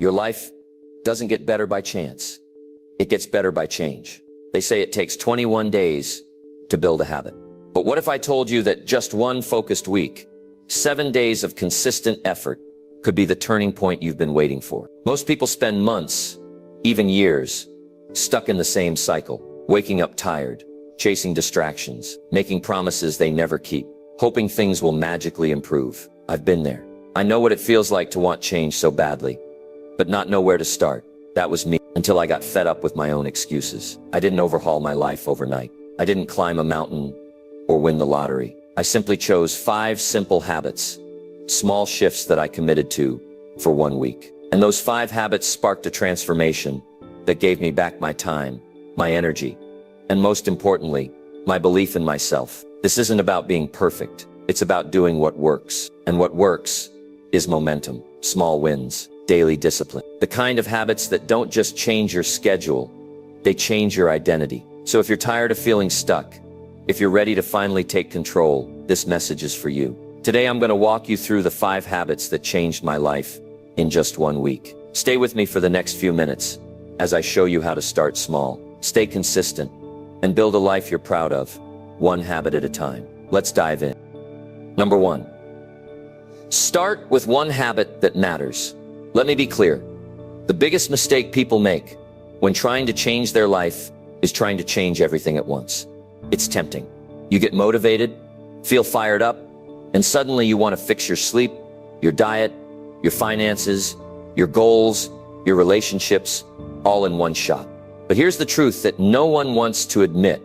Your life doesn't get better by chance. It gets better by change. They say it takes 21 days to build a habit. But what if I told you that just one focused week, 7 days of consistent effort, could be the turning point you've been waiting for? Most people spend months, even years, stuck in the same cycle, waking up tired, chasing distractions, making promises they never keep, hoping things will magically improve. I've been there. I know what it feels like to want change so badly, but not know where to start. That was me until I got fed up with my own excuses. I didn't overhaul my life overnight. I didn't climb a mountain or win the lottery. I simply chose 5 simple habits, small shifts that I committed to for 1 week. And those 5 habits sparked a transformation that gave me back my time, my energy, and most importantly, my belief in myself. This isn't about being perfect. It's about doing what works. And what works is momentum, small wins, daily discipline. The kind of habits that don't just change your schedule, they change your identity. So if you're tired of feeling stuck, if you're ready to finally take control, this message is for you. Today I'm going to walk you through the 5 habits that changed my life in just 1 week. Stay with me for the next few minutes as I show you how to start small, stay consistent, and build a life you're proud of, one habit at a time. Let's dive in. Number 1. Start with one habit that matters. Let me be clear. The biggest mistake people make when trying to change their life is trying to change everything at once. It's tempting. You get motivated, feel fired up, and suddenly you want to fix your sleep, your diet, your finances, your goals, your relationships, all in one shot. But here's the truth that no one wants to admit.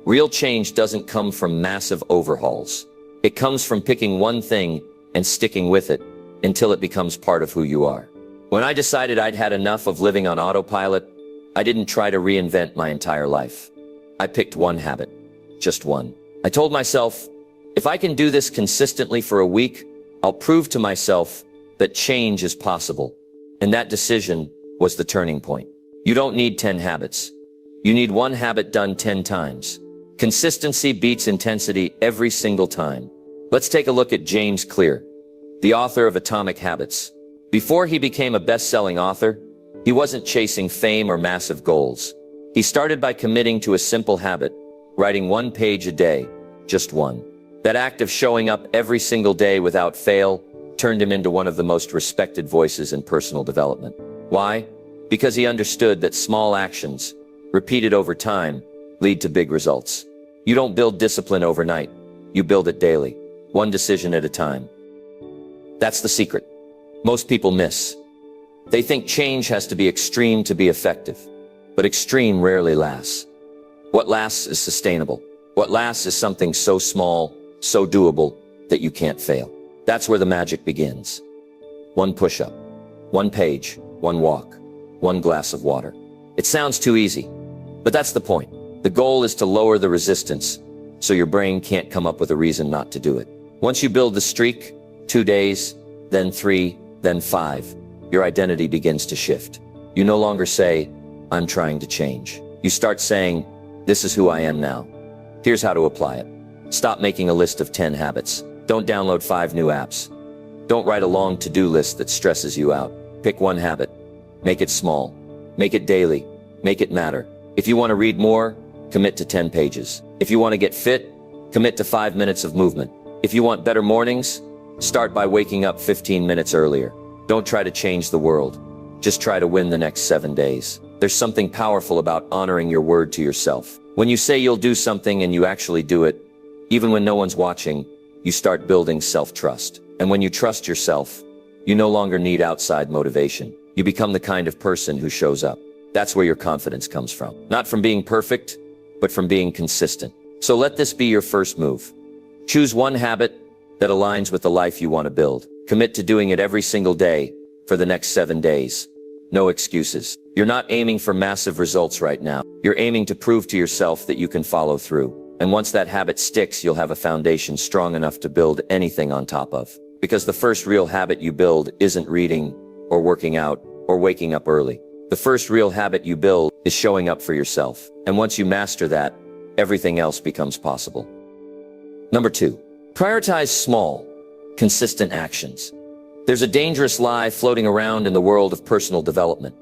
Real change doesn't come from massive overhauls. It comes from picking one thing and sticking with it until it becomes part of who you are. When I decided I'd had enough of living on autopilot, I didn't try to reinvent my entire life. I picked one habit, just one. I told myself, if I can do this consistently for a week, I'll prove to myself that change is possible. And that decision was the turning point. You don't need 10 habits. You need one habit done 10 times. Consistency beats intensity every single time. Let's take a look at James Clear, the author of Atomic Habits. Before he became a best-selling author, he wasn't chasing fame or massive goals. He started by committing to a simple habit, writing 1 page a day, just one. That act of showing up every single day without fail turned him into one of the most respected voices in personal development. Why? Because he understood that small actions, repeated over time, lead to big results. You don't build discipline overnight. You build it daily, one decision at a time. That's the secret most people miss. They think change has to be extreme to be effective, but extreme rarely lasts. What lasts is sustainable. What lasts is something so small, so doable, that you can't fail. That's where the magic begins. 1 push-up, 1 page, 1 walk, 1 glass of water. It sounds too easy, but that's the point. The goal is to lower the resistance so your brain can't come up with a reason not to do it. Once you build the streak, 2 days, then 3, then 5, your identity begins to shift. You no longer say, I'm trying to change. You start saying, this is who I am now. Here's how to apply it. Stop making a list of 10 habits. Don't download 5 new apps. Don't write a long to-do list that stresses you out. Pick one habit. Make it small. Make it daily. Make it matter. If you want to read more, commit to 10 pages. If you want to get fit, commit to 5 minutes of movement. If you want better mornings, start by waking up 15 minutes earlier. Don't try to change the world. Just try to win the next 7 days. There's something powerful about honoring your word to yourself. When you say you'll do something and you actually do it, even when no one's watching, you start building self-trust. And when you trust yourself, you no longer need outside motivation. You become the kind of person who shows up. That's where your confidence comes from. Not from being perfect, but from being consistent. So let this be your first move. Choose one habit that aligns with the life you want to build. Commit to doing it every single day for the next 7 days. No excuses. You're not aiming for massive results right now. You're aiming to prove to yourself that you can follow through. And once that habit sticks, you'll have a foundation strong enough to build anything on top of. Because the first real habit you build isn't reading, or working out, or waking up early. The first real habit you build is showing up for yourself. And once you master that, everything else becomes possible. Number 2, prioritize small, consistent actions. There's a dangerous lie floating around in the world of personal development.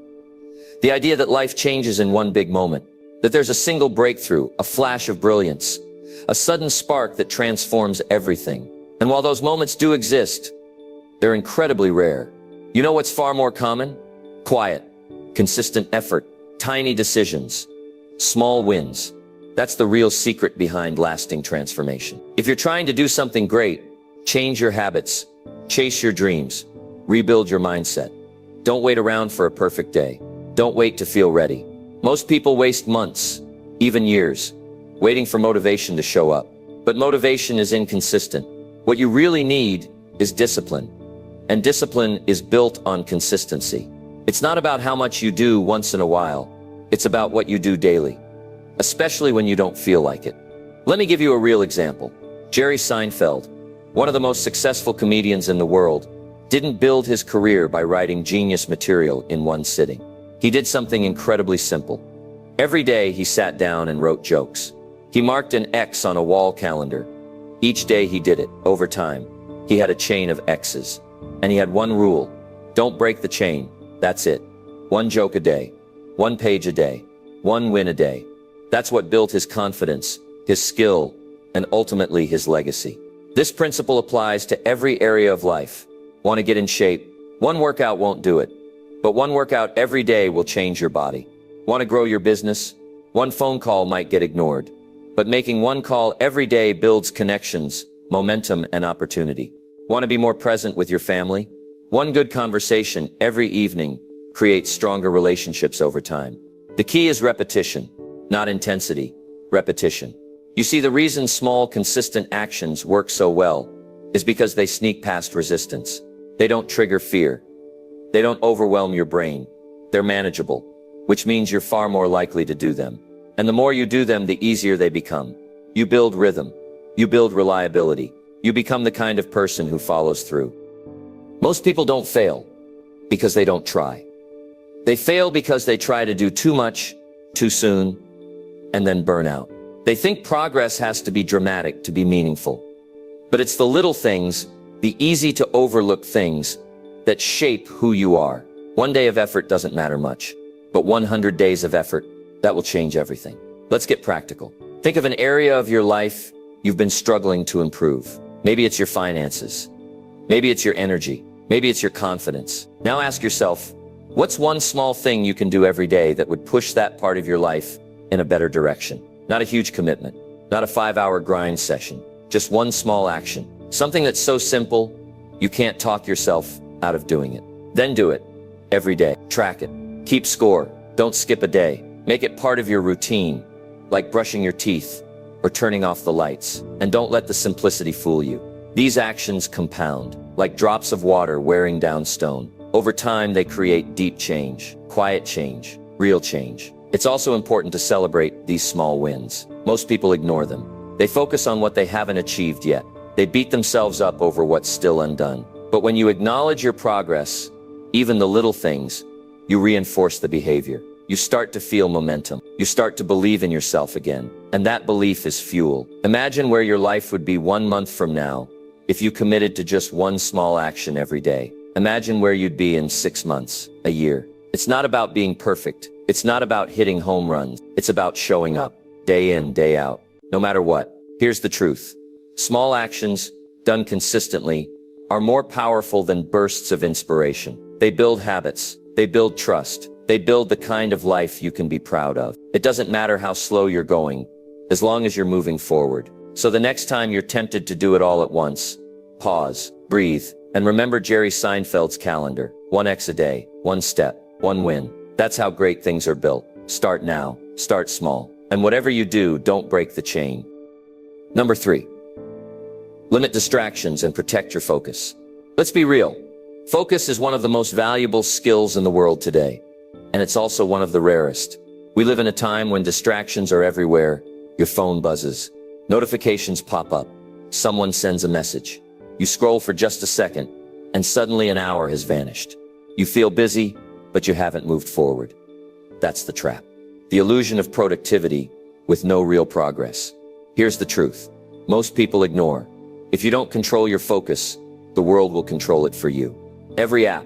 The idea that life changes in one big moment, that there's a single breakthrough, a flash of brilliance, a sudden spark that transforms everything. And while those moments do exist, they're incredibly rare. You know what's far more common? Quiet, consistent effort, tiny decisions, small wins. That's the real secret behind lasting transformation. If you're trying to do something great, change your habits, chase your dreams, rebuild your mindset. Don't wait around for a perfect day. Don't wait to feel ready. Most people waste months, even years, waiting for motivation to show up. But motivation is inconsistent. What you really need is discipline. And discipline is built on consistency. It's not about how much you do once in a while. It's about what you do daily, especially when you don't feel like it. Let me give you a real example. Jerry Seinfeld, one of the most successful comedians in the world, didn't build his career by writing genius material in one sitting. He did something incredibly simple. Every day he sat down and wrote jokes. He marked an X on a wall calendar. Each day he did it. Over time, he had a chain of X's. And he had one rule: don't break the chain. That's it. One joke a day, one page a day, one win a day. That's what built his confidence, his skill, and ultimately his legacy. This principle applies to every area of life. Want to get in shape? One workout won't do it, but one workout every day will change your body. Want to grow your business? One phone call might get ignored, but making one call every day builds connections, momentum, and opportunity. Want to be more present with your family? One good conversation every evening creates stronger relationships over time. The key is repetition, not intensity, repetition. You see, the reason small, consistent actions work so well is because they sneak past resistance. They don't trigger fear. They don't overwhelm your brain. They're manageable, which means you're far more likely to do them. And the more you do them, the easier they become. You build rhythm. You build reliability. You become the kind of person who follows through. Most people don't fail because they don't try. They fail because they try to do too much, too soon, and then burn out. They think progress has to be dramatic to be meaningful. But it's the little things, the easy to overlook things, that shape who you are. One day of effort doesn't matter much, but 100 days of effort, that will change everything. Let's get practical. Think of an area of your life you've been struggling to improve. Maybe it's your finances. Maybe it's your energy. Maybe it's your confidence. Now ask yourself, what's one small thing you can do every day that would push that part of your life in a better direction? Not a huge commitment, not a 5-hour grind session, just one small action. Something that's so simple, you can't talk yourself out of doing it. Then do it every day. Track it. Keep score. Don't skip a day. Make it part of your routine, like brushing your teeth or turning off the lights. And don't let the simplicity fool you. These actions compound, like drops of water wearing down stone. Over time, they create deep change, quiet change, real change. It's also important to celebrate these small wins. Most people ignore them. They focus on what they haven't achieved yet. They beat themselves up over what's still undone. But when you acknowledge your progress, even the little things, you reinforce the behavior. You start to feel momentum. You start to believe in yourself again. And that belief is fuel. Imagine where your life would be 1 month from now if you committed to just one small action every day. Imagine where you'd be in 6 months, a year. It's not about being perfect. It's not about hitting home runs. It's about showing up, day in, day out, no matter what. Here's the truth. Small actions, done consistently, are more powerful than bursts of inspiration. They build habits. They build trust. They build the kind of life you can be proud of. It doesn't matter how slow you're going, as long as you're moving forward. So the next time you're tempted to do it all at once, pause, breathe, and remember Jerry Seinfeld's calendar. 1 X a day, 1 step, 1 win. That's how great things are built. Start now. Start small. And whatever you do, don't break the chain. Number 3. Limit distractions and protect your focus. Let's be real. Focus is one of the most valuable skills in the world today. And it's also one of the rarest. We live in a time when distractions are everywhere. Your phone buzzes. Notifications pop up. Someone sends a message. You scroll for just a second, and suddenly an hour has vanished. You feel busy, but you haven't moved forward. That's the trap. The illusion of productivity with no real progress. Here's the truth. Most people ignore. If you don't control your focus, the world will control it for you. Every app,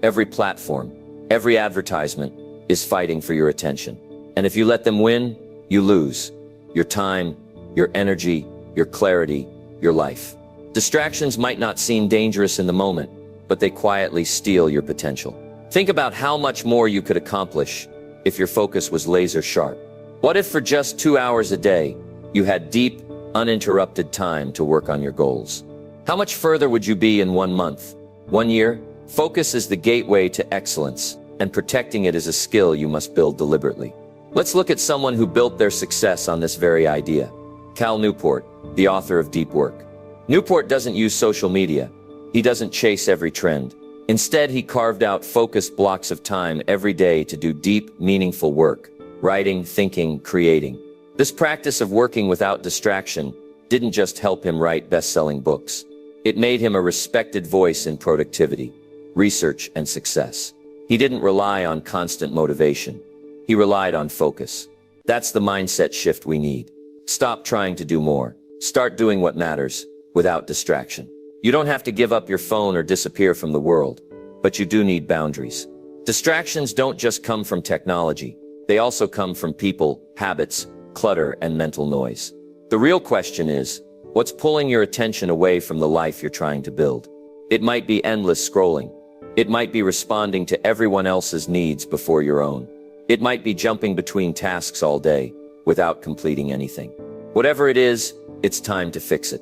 every platform, every advertisement is fighting for your attention. And if you let them win, you lose your time, your energy, your clarity, your life. Distractions might not seem dangerous in the moment, but they quietly steal your potential. Think about how much more you could accomplish if your focus was laser sharp. What if for just 2 hours a day, you had deep, uninterrupted time to work on your goals? How much further would you be in 1 month, 1 year? Focus is the gateway to excellence, and protecting it is a skill you must build deliberately. Let's look at someone who built their success on this very idea. Cal Newport, the author of Deep Work. Newport doesn't use social media. He doesn't chase every trend. Instead, he carved out focused blocks of time every day to do deep, meaningful work, writing, thinking, creating. This practice of working without distraction didn't just help him write best-selling books. It made him a respected voice in productivity, research, and success. He didn't rely on constant motivation. He relied on focus. That's the mindset shift we need. Stop trying to do more. Start doing what matters, without distraction. You don't have to give up your phone or disappear from the world, but you do need boundaries. Distractions don't just come from technology. They also come from people, habits, clutter, and mental noise. The real question is, what's pulling your attention away from the life you're trying to build? It might be endless scrolling. It might be responding to everyone else's needs before your own. It might be jumping between tasks all day without completing anything. Whatever it is, it's time to fix it.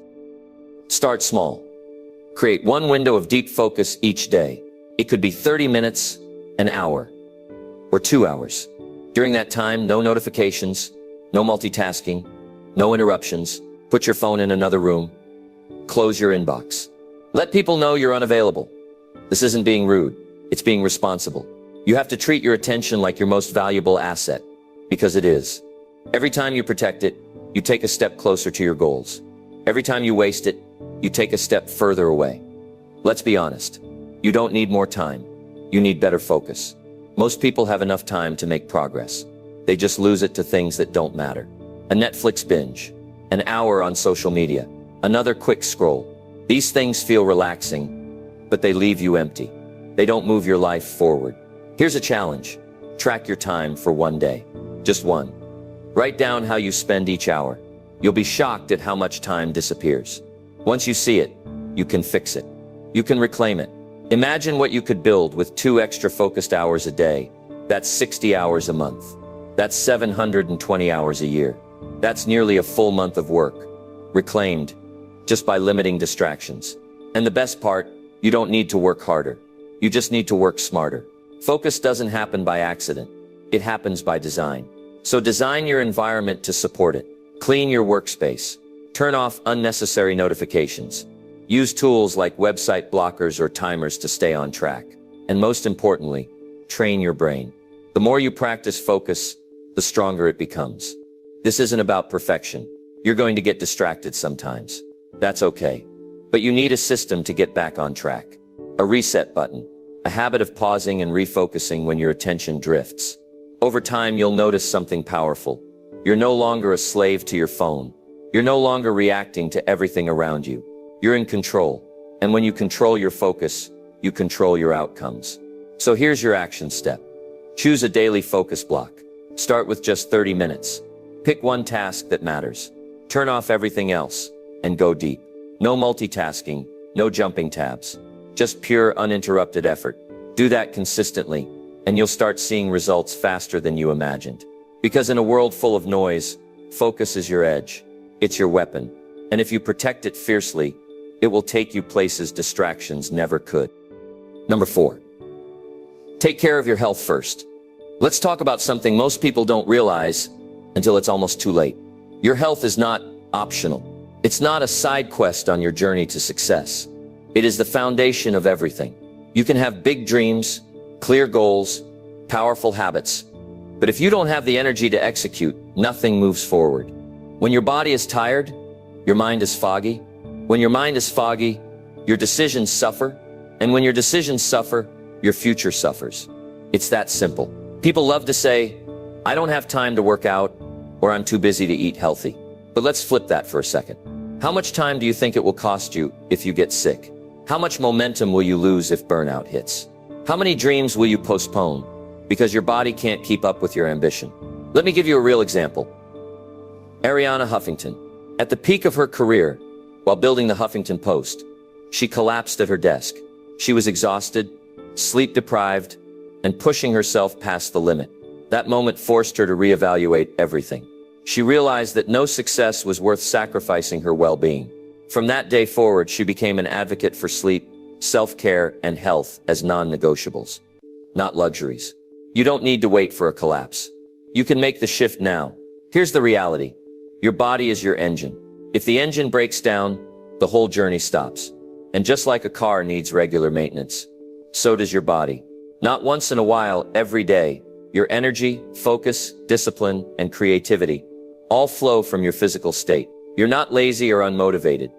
Start small. Create one window of deep focus each day. It could be 30 minutes, an hour, or 2 hours. During that time, no notifications, no multitasking, no interruptions. Put your phone in another room. Close your inbox. Let people know you're unavailable. This isn't being rude. It's being responsible. You have to treat your attention like your most valuable asset, because it is. Every time you protect it, you take a step closer to your goals. Every time you waste it, you take a step further away. Let's be honest. You don't need more time. You need better focus. Most people have enough time to make progress. They just lose it to things that don't matter. A Netflix binge, an hour on social media, another quick scroll. These things feel relaxing, but they leave you empty. They don't move your life forward. Here's a challenge. Track your time for 1 day. Just one. Write down how you spend each hour. You'll be shocked at how much time disappears. Once you see it, you can fix it. You can reclaim it. Imagine what you could build with 2 extra focused hours a day. That's 60 hours a month. That's 720 hours a year. That's nearly a full month of work, reclaimed, just by limiting distractions. And the best part, you don't need to work harder. You just need to work smarter. Focus doesn't happen by accident. It happens by design. So design your environment to support it. Clean your workspace. Turn off unnecessary notifications. Use tools like website blockers or timers to stay on track. And most importantly, train your brain. The more you practice focus, the stronger it becomes. This isn't about perfection. You're going to get distracted sometimes. That's okay. But you need a system to get back on track. A reset button. A habit of pausing and refocusing when your attention drifts. Over time, you'll notice something powerful. You're no longer a slave to your phone. You're no longer reacting to everything around you. You're in control. And when you control your focus, you control your outcomes. So here's your action step. Choose a daily focus block. Start with just 30 minutes. Pick one task that matters. Turn off everything else and go deep. No multitasking, no jumping tabs. Just pure uninterrupted effort. Do that consistently, and you'll start seeing results faster than you imagined. Because in a world full of noise, focus is your edge. It's your weapon. And if you protect it fiercely, it will take you places distractions never could. Number 4. Take care of your health first. Let's talk about something most people don't realize until it's almost too late. Your health is not optional. It's not a side quest on your journey to success. It is the foundation of everything. You can have big dreams, clear goals, powerful habits, but if you don't have the energy to execute, nothing moves forward. When your body is tired, your mind is foggy. When your mind is foggy, your decisions suffer. And when your decisions suffer, your future suffers. It's that simple. People love to say, I don't have time to work out, or I'm too busy to eat healthy. But let's flip that for a second. How much time do you think it will cost you if you get sick? How much momentum will you lose if burnout hits? How many dreams will you postpone because your body can't keep up with your ambition? Let me give you a real example. Arianna Huffington. At the peak of her career, while building the Huffington Post, she collapsed at her desk. She was exhausted, sleep-deprived, and pushing herself past the limit. That moment forced her to reevaluate everything. She realized that no success was worth sacrificing her well-being. From that day forward, she became an advocate for sleep, self-care, and health as non-negotiables, not luxuries. You don't need to wait for a collapse. You can make the shift now. Here's the reality. Your body is your engine. If the engine breaks down, the whole journey stops. And just like a car needs regular maintenance, so does your body. Not once in a while, every day. Your energy, focus, discipline, and creativity all flow from your physical state. You're not lazy or unmotivated.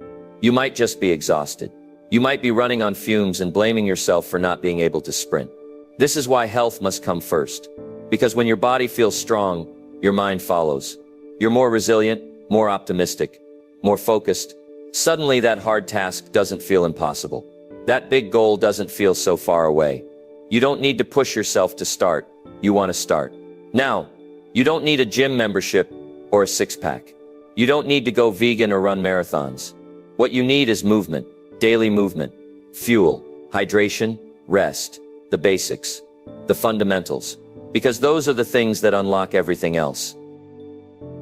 You might just be exhausted. You might be running on fumes and blaming yourself for not being able to sprint. This is why health must come first. Because when your body feels strong, your mind follows. You're more resilient, more optimistic, more focused. Suddenly that hard task doesn't feel impossible. That big goal doesn't feel so far away. You don't need to push yourself to start. You want to start. Now, you don't need a gym membership or a six-pack. You don't need to go vegan or run marathons. What you need is movement, daily movement, fuel, hydration, rest, the basics, the fundamentals, because those are the things that unlock everything else.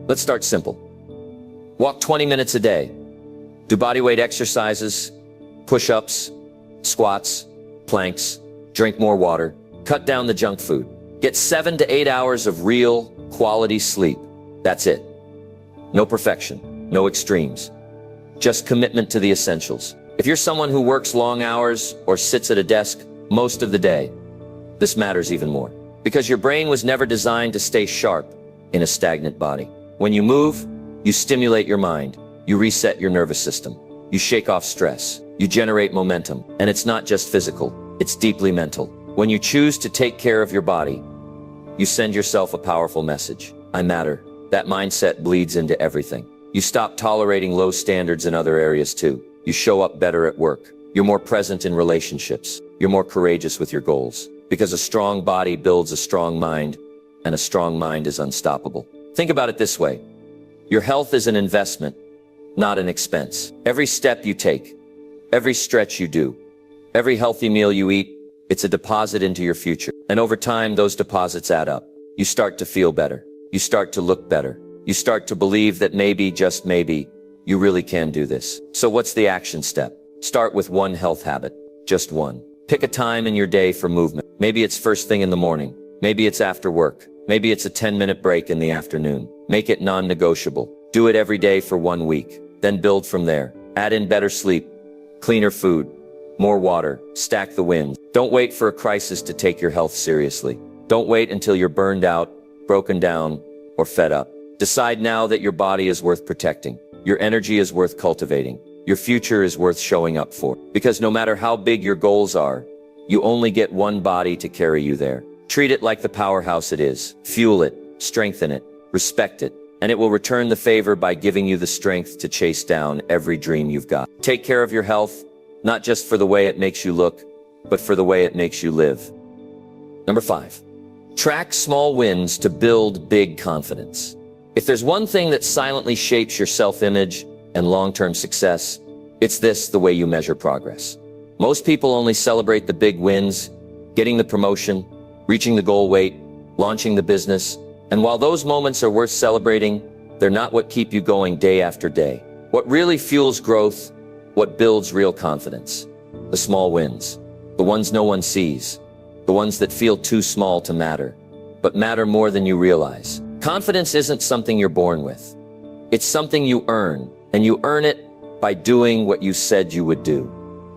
Let's start simple. Walk 20 minutes a day. Do bodyweight exercises, push-ups, squats, planks, drink more water, cut down the junk food. Get 7 to 8 hours of real, quality sleep. That's it. No perfection, no extremes. Just commitment to the essentials. If you're someone who works long hours or sits at a desk most of the day, this matters even more. Because your brain was never designed to stay sharp in a stagnant body. When you move, you stimulate your mind. You reset your nervous system. You shake off stress. You generate momentum. And it's not just physical, it's deeply mental. When you choose to take care of your body, you send yourself a powerful message. I matter. That mindset bleeds into everything. You stop tolerating low standards in other areas too. You show up better at work. You're more present in relationships. You're more courageous with your goals. Because a strong body builds a strong mind, and a strong mind is unstoppable. Think about it this way. Your health is an investment, not an expense. Every step you take, every stretch you do, every healthy meal you eat, it's a deposit into your future. And over time, those deposits add up. You start to feel better. You start to look better. You start to believe that maybe, just maybe, you really can do this. So what's the action step? Start with one health habit. Just one. Pick a time in your day for movement. Maybe it's first thing in the morning. Maybe it's after work. Maybe it's a 10-minute break in the afternoon. Make it non-negotiable. Do it every day for 1 week. Then build from there. Add in better sleep, cleaner food, more water, stack the wins. Don't wait for a crisis to take your health seriously. Don't wait until you're burned out, broken down, or fed up. Decide now that your body is worth protecting. Your energy is worth cultivating. Your future is worth showing up for. Because no matter how big your goals are, you only get one body to carry you there. Treat it like the powerhouse it is. Fuel it, strengthen it, respect it, and it will return the favor by giving you the strength to chase down every dream you've got. Take care of your health, not just for the way it makes you look, but for the way it makes you live. Number 5, track small wins to build big confidence. If there's one thing that silently shapes your self-image and long-term success, it's the way you measure progress. Most people only celebrate the big wins, getting the promotion, reaching the goal weight, launching the business. And while those moments are worth celebrating, they're not what keep you going day after day. What really fuels growth, what builds real confidence, the small wins, the ones no one sees, the ones that feel too small to matter, but matter more than you realize. Confidence isn't something you're born with. It's something you earn, and you earn it by doing what you said you would do,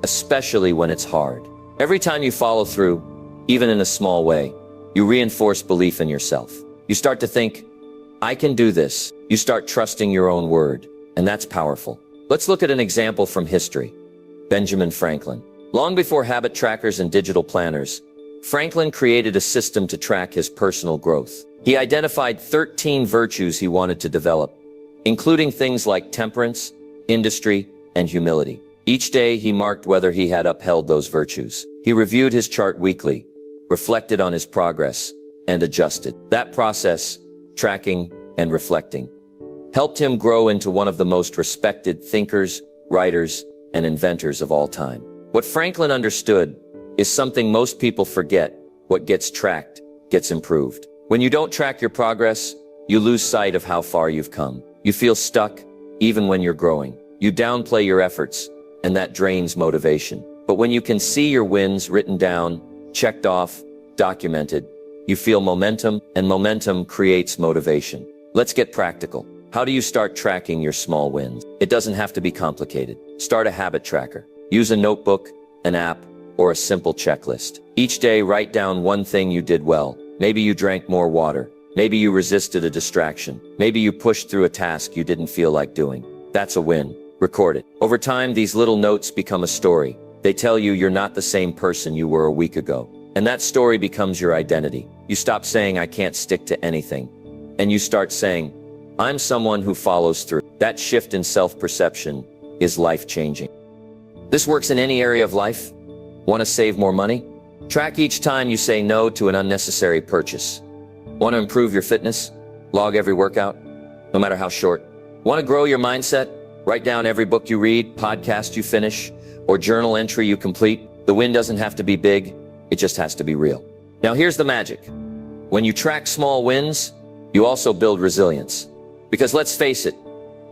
especially when it's hard. Every time you follow through, even in a small way, you reinforce belief in yourself. You start to think, I can do this. You start trusting your own word, and that's powerful. Let's look at an example from history. Benjamin Franklin. Long before habit trackers and digital planners, Franklin created a system to track his personal growth. He identified 13 virtues he wanted to develop, including things like temperance, industry, and humility. Each day he marked whether he had upheld those virtues. He reviewed his chart weekly, reflected on his progress, and adjusted. That process, tracking and reflecting, helped him grow into one of the most respected thinkers, writers, and inventors of all time. What Franklin understood is something most people forget: what gets tracked gets improved. When you don't track your progress, you lose sight of how far you've come. You feel stuck, even when you're growing. You downplay your efforts, and that drains motivation. But when you can see your wins written down, checked off, documented, you feel momentum, and momentum creates motivation. Let's get practical. How do you start tracking your small wins? It doesn't have to be complicated. Start a habit tracker. Use a notebook, an app, or a simple checklist. Each day, write down one thing you did well. Maybe you drank more water. Maybe you resisted a distraction. Maybe you pushed through a task you didn't feel like doing. That's a win. Record it. Over time, these little notes become a story. They tell you you're not the same person you were a week ago. And that story becomes your identity. You stop saying, "I can't stick to anything," and you start saying, "I'm someone who follows through." That shift in self-perception is life-changing. This works in any area of life. Want to save more money? Track each time you say no to an unnecessary purchase. Want to improve your fitness? Log every workout, no matter how short. Want to grow your mindset? Write down every book you read, podcast you finish, or journal entry you complete. The win doesn't have to be big, it just has to be real. Now here's the magic. When you track small wins, you also build resilience. Because let's face it,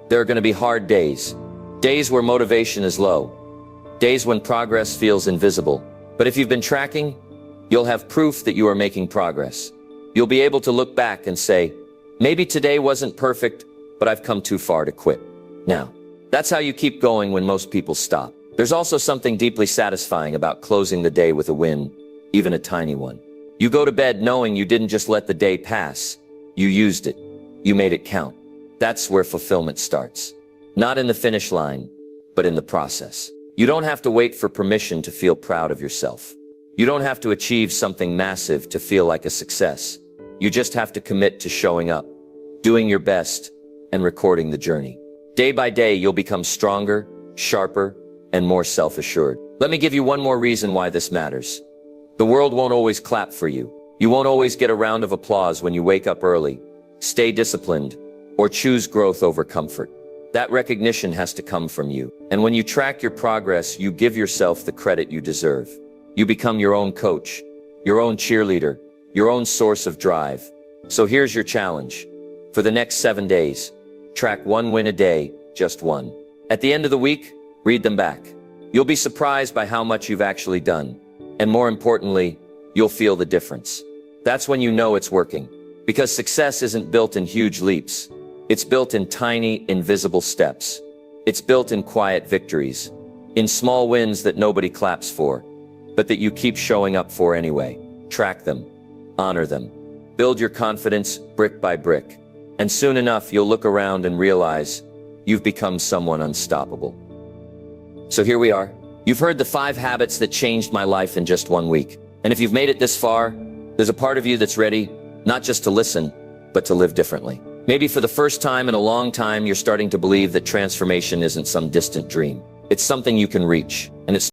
there are going to be hard days. Days where motivation is low. Days when progress feels invisible. But if you've been tracking, you'll have proof that you are making progress. You'll be able to look back and say, maybe today wasn't perfect, but I've come too far to quit. Now, that's how you keep going when most people stop. There's also something deeply satisfying about closing the day with a win, even a tiny one. You go to bed knowing you didn't just let the day pass. You used it. You made it count. That's where fulfillment starts. Not in the finish line, but in the process. You don't have to wait for permission to feel proud of yourself. You don't have to achieve something massive to feel like a success. You just have to commit to showing up, doing your best, and recording the journey. Day by day, you'll become stronger, sharper, and more self-assured. Let me give you one more reason why this matters. The world won't always clap for you. You won't always get a round of applause when you wake up early, stay disciplined, or choose growth over comfort. That recognition has to come from you. And when you track your progress, you give yourself the credit you deserve. You become your own coach, your own cheerleader, your own source of drive. So here's your challenge. For the next 7 days, track one win a day, just one. At the end of the week, read them back. You'll be surprised by how much you've actually done. And more importantly, you'll feel the difference. That's when you know it's working. Because success isn't built in huge leaps. It's built in tiny, invisible steps. It's built in quiet victories, in small wins that nobody claps for, but that you keep showing up for anyway. Track them, honor them, build your confidence brick by brick. And soon enough, you'll look around and realize you've become someone unstoppable. So here we are. You've heard the 5 habits that changed my life in just 1 week. And if you've made it this far, there's a part of you that's ready, not just to listen, but to live differently. Maybe for the first time in a long time, you're starting to believe that transformation isn't some distant dream. It's something you can reach, and it's